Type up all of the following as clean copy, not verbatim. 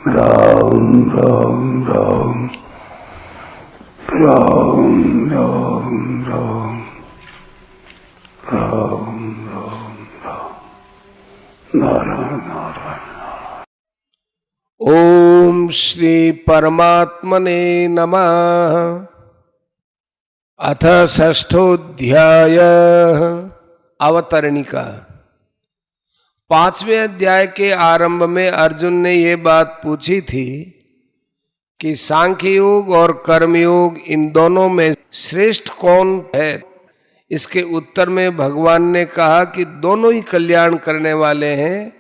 राम राम राम राम राम राम राम राम राम नारायण नारायण। ओम श्री परमात्मने नमः। अथ षष्ठोऽध्याय अवतरणिका। 5वें अध्याय के आरंभ में अर्जुन ने ये बात पूछी थी कि सांख्य योग और कर्मयोग इन दोनों में श्रेष्ठ कौन है। इसके उत्तर में भगवान ने कहा कि दोनों ही कल्याण करने वाले हैं,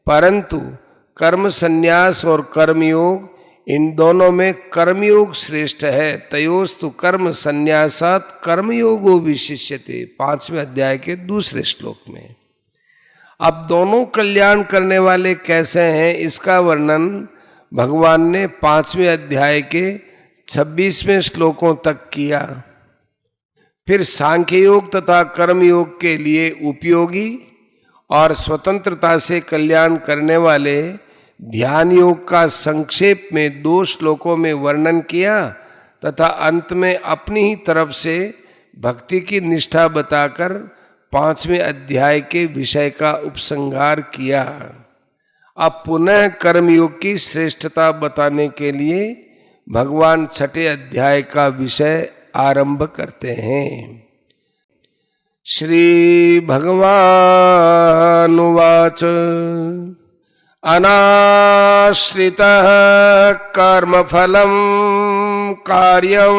परंतु कर्म संन्यास और कर्मयोग इन दोनों में कर्मयोग श्रेष्ठ है। तयोस्तु कर्म संन्यासात् कर्मयोगो विशिष्यते, 5वें अध्याय के दूसरे श्लोक में। अब दोनों कल्याण करने वाले कैसे हैं, इसका वर्णन भगवान ने 5वें अध्याय के 26वें श्लोकों तक किया। फिर सांख्य योग तथा कर्मयोग के लिए उपयोगी और स्वतंत्रता से कल्याण करने वाले ध्यान योग का संक्षेप में 2 श्लोकों में वर्णन किया तथा अंत में अपनी ही तरफ से भक्ति की निष्ठा बताकर 5वें अध्याय के विषय का उपसंहार किया। अब पुनः कर्मयोग की श्रेष्ठता बताने के लिए भगवान 6ठे अध्याय का विषय आरंभ करते हैं। श्री भगवान उवाच अनाश्रितः कर्मफलं कार्यं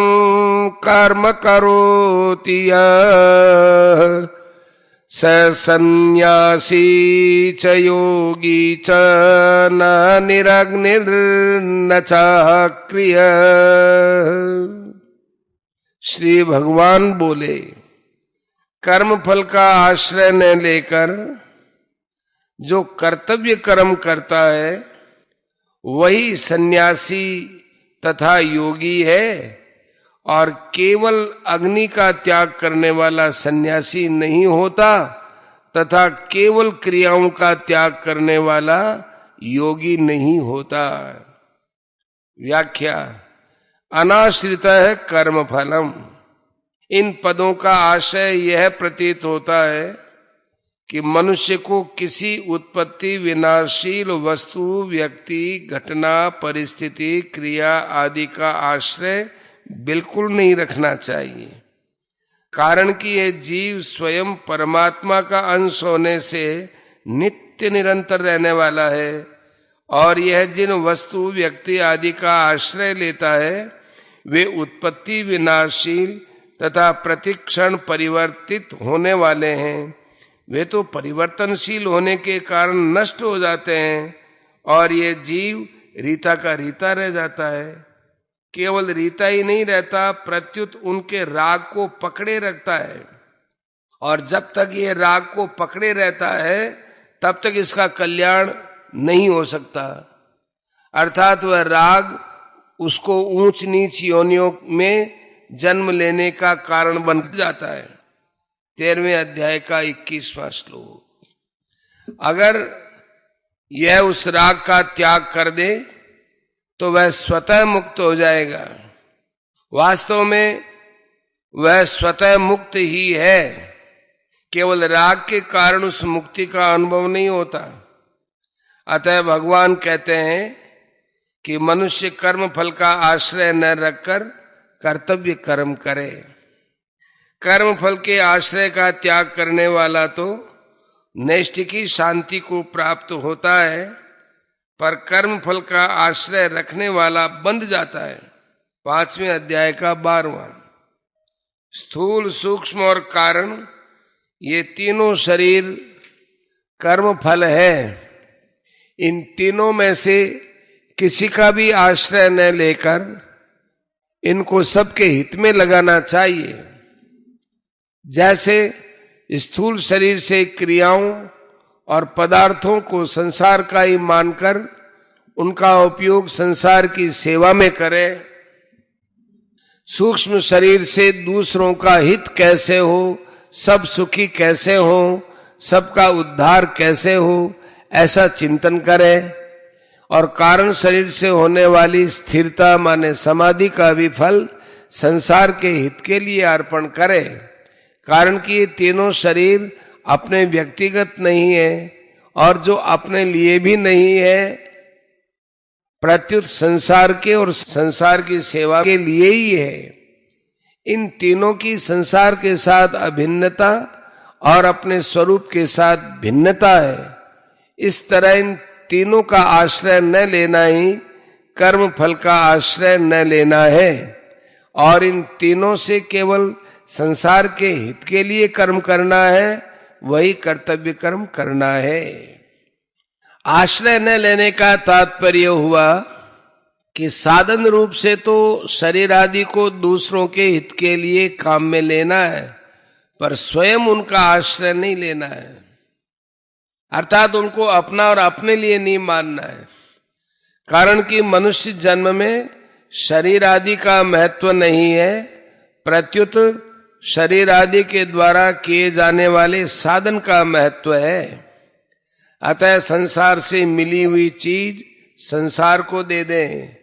कर्म करोति यः स सन्न्यासी च योगी च न निरग्निर्न चाक्रिय। श्री भगवान बोले, कर्म फल का आश्रय न लेकर जो कर्तव्य कर्म करता है वही सन्यासी तथा योगी है, और केवल अग्नि का त्याग करने वाला सन्यासी नहीं होता तथा केवल क्रियाओं का त्याग करने वाला योगी नहीं होता। व्याख्या। अनाश्रित है कर्म फलम। इन पदों का आशय यह प्रतीत होता है कि मनुष्य को किसी उत्पत्ति विनाशील वस्तु, व्यक्ति, घटना, परिस्थिति, क्रिया आदि का आश्रय बिल्कुल नहीं रखना चाहिए। कारण कि यह जीव स्वयं परमात्मा का अंश होने से नित्य निरंतर रहने वाला है, और यह जिन वस्तु, व्यक्ति आदि का आश्रय लेता है वे उत्पत्ति विनाशील तथा प्रतिक्षण परिवर्तित होने वाले हैं। वे तो परिवर्तनशील होने के कारण नष्ट हो जाते हैं, और ये जीव रीता का रीता रह जाता है। केवल रीता ही नहीं रहता, प्रत्युत उनके राग को पकड़े रखता है, और जब तक ये राग को पकड़े रहता है तब तक इसका कल्याण नहीं हो सकता। अर्थात वह राग उसको ऊंच नीच योनियों में जन्म लेने का कारण बन जाता है। 13वें अध्याय का 21वां श्लोक। अगर यह उस राग का त्याग कर दे तो वह स्वतः मुक्त हो जाएगा। वास्तव में वह स्वतः मुक्त ही है, केवल राग के कारण उस मुक्ति का अनुभव नहीं होता। अतः भगवान कहते हैं कि मनुष्य कर्म फल का आश्रय न रखकर कर्तव्य कर्म करे। कर्म फल के आश्रय का त्याग करने वाला तो नैष्ठिकी शांति को प्राप्त होता है, पर कर्म फल का आश्रय रखने वाला बंध जाता है। 5वें अध्याय का 12वां। स्थूल, सूक्ष्म और कारण, ये तीनों शरीर कर्म फल है। इन तीनों में से किसी का भी आश्रय न लेकर इनको सबके हित में लगाना चाहिए। जैसे स्थूल शरीर से क्रियाओं और पदार्थों को संसार का ही मानकर उनका उपयोग संसार की सेवा में करें, सूक्ष्म शरीर से दूसरों का हित कैसे हो, सब सुखी कैसे हो, सबका उद्धार कैसे हो, ऐसा चिंतन करें। और कारण शरीर से होने वाली स्थिरता माने समाधि का भी फल संसार के हित के लिए अर्पण करे। कारण कि ये तीनों शरीर अपने व्यक्तिगत नहीं है और जो अपने लिए भी नहीं है, प्रत्युत संसार के और संसार की सेवा के लिए ही है। इन तीनों की संसार के साथ अभिन्नता और अपने स्वरूप के साथ भिन्नता है। इस तरह इन तीनों का आश्रय न लेना ही कर्म फल का आश्रय न लेना है और इन तीनों से केवल संसार के हित के लिए कर्म करना है, वही कर्तव्य कर्म करना है। आश्रय न लेने का तात्पर्य हुआ कि साधन रूप से तो शरीर आदि को दूसरों के हित के लिए काम में लेना है, पर स्वयं उनका आश्रय नहीं लेना है, अर्थात उनको अपना और अपने लिए नहीं मानना है। कारण कि मनुष्य जन्म में शरीर आदि का महत्व नहीं है, प्रत्युत शरीर आदि के द्वारा किए जाने वाले साधन का महत्व है। अतः संसार से मिली हुई चीज संसार को दे दें,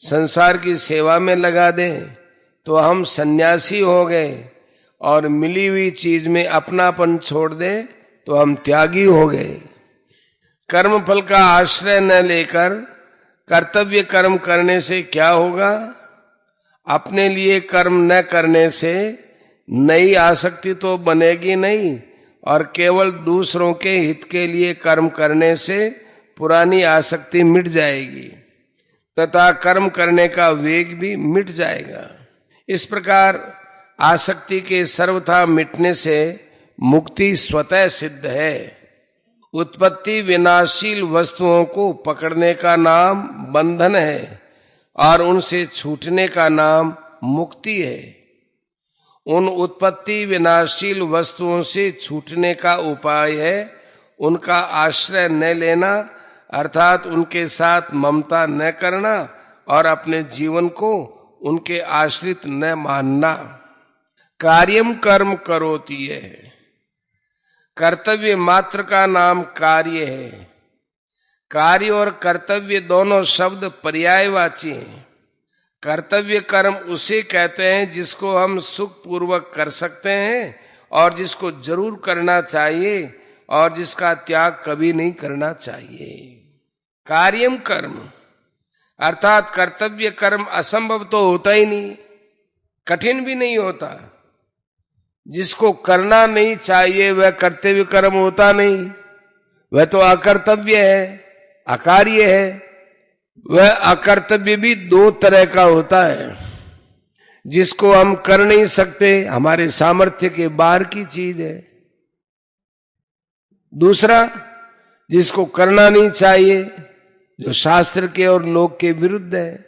संसार की सेवा में लगा दें तो हम सन्यासी हो गए, और मिली हुई चीज में अपनापन छोड़ दें तो हम त्यागी हो गए। कर्म फल का आश्रय न लेकर कर्तव्य कर्म करने से क्या होगा? अपने लिए कर्म न करने से नई आसक्ति तो बनेगी नहीं, और केवल दूसरों के हित के लिए कर्म करने से पुरानी आसक्ति मिट जाएगी तथा कर्म करने का वेग भी मिट जाएगा। इस प्रकार आसक्ति के सर्वथा मिटने से मुक्ति स्वतः सिद्ध है। उत्पत्ति विनाशील वस्तुओं को पकड़ने का नाम बंधन है और उनसे छूटने का नाम मुक्ति है। उन उत्पत्ति विनाशील वस्तुओं से छूटने का उपाय है उनका आश्रय न लेना, अर्थात उनके साथ ममता न करना और अपने जीवन को उनके आश्रित न मानना। कार्यम कर्म करोति है, कर्तव्य मात्र का नाम कार्य है। कार्य और कर्तव्य दोनों शब्द पर्यायवाची हैं। कर्तव्य कर्म उसे कहते हैं जिसको हम सुख पूर्वक कर सकते हैं और जिसको जरूर करना चाहिए और जिसका त्याग कभी नहीं करना चाहिए। कार्यम कर्म अर्थात कर्तव्य कर्म असंभव तो होता ही नहीं, कठिन भी नहीं होता। जिसको करना नहीं चाहिए वह कर्तव्य कर्म होता नहीं, वह तो अकर्तव्य है, अकार्य है। वह अकर्तव्य भी दो तरह का होता है, जिसको हम कर नहीं सकते, हमारे सामर्थ्य के बाहर की चीज है। दूसरा जिसको करना नहीं चाहिए, जो शास्त्र के और लोक के विरुद्ध है।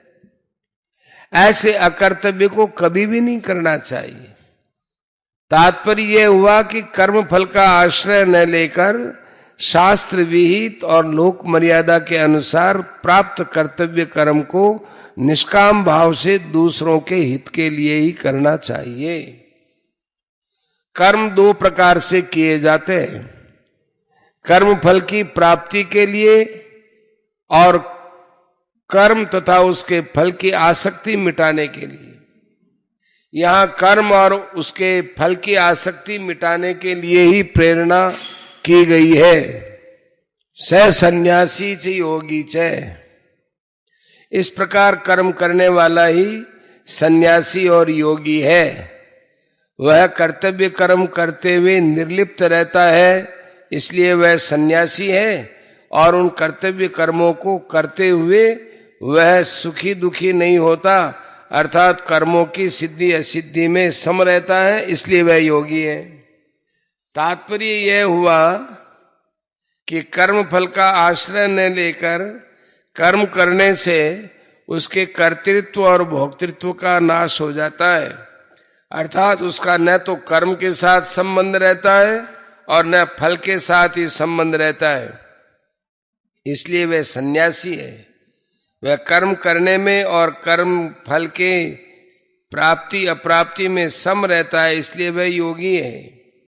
ऐसे अकर्तव्य को कभी भी नहीं करना चाहिए। तात्पर्य यह हुआ कि कर्म फल का आश्रय न लेकर शास्त्र विहित और लोक मर्यादा के अनुसार प्राप्त कर्तव्य कर्म को निष्काम भाव से दूसरों के हित के लिए ही करना चाहिए। कर्म दो प्रकार से किए जाते हैं, कर्म फल की प्राप्ति के लिए और कर्म तथा उसके फल की आसक्ति मिटाने के लिए। यहां कर्म और उसके फल की आसक्ति मिटाने के लिए ही प्रेरणा की गई है। स सन्यासी च योगी च, इस प्रकार कर्म करने वाला ही सन्यासी और योगी है। वह कर्तव्य कर्म करते हुए निर्लिप्त रहता है, इसलिए वह सन्यासी है, और उन कर्तव्य कर्मों को करते हुए वह सुखी दुखी नहीं होता, अर्थात कर्मों की सिद्धि असिद्धि में सम रहता है, इसलिए वह योगी है। तात्पर्य यह हुआ कि कर्म फल का आश्रय न लेकर कर्म करने से उसके कर्तृत्व और भोक्तृत्व का नाश हो जाता है, अर्थात उसका न तो कर्म के साथ संबंध रहता है और न फल के साथ ही संबंध रहता है। इसलिए वह सन्यासी है। वह कर्म करने में और कर्म फल के प्राप्ति अप्राप्ति में सम रहता है, इसलिए वह योगी है।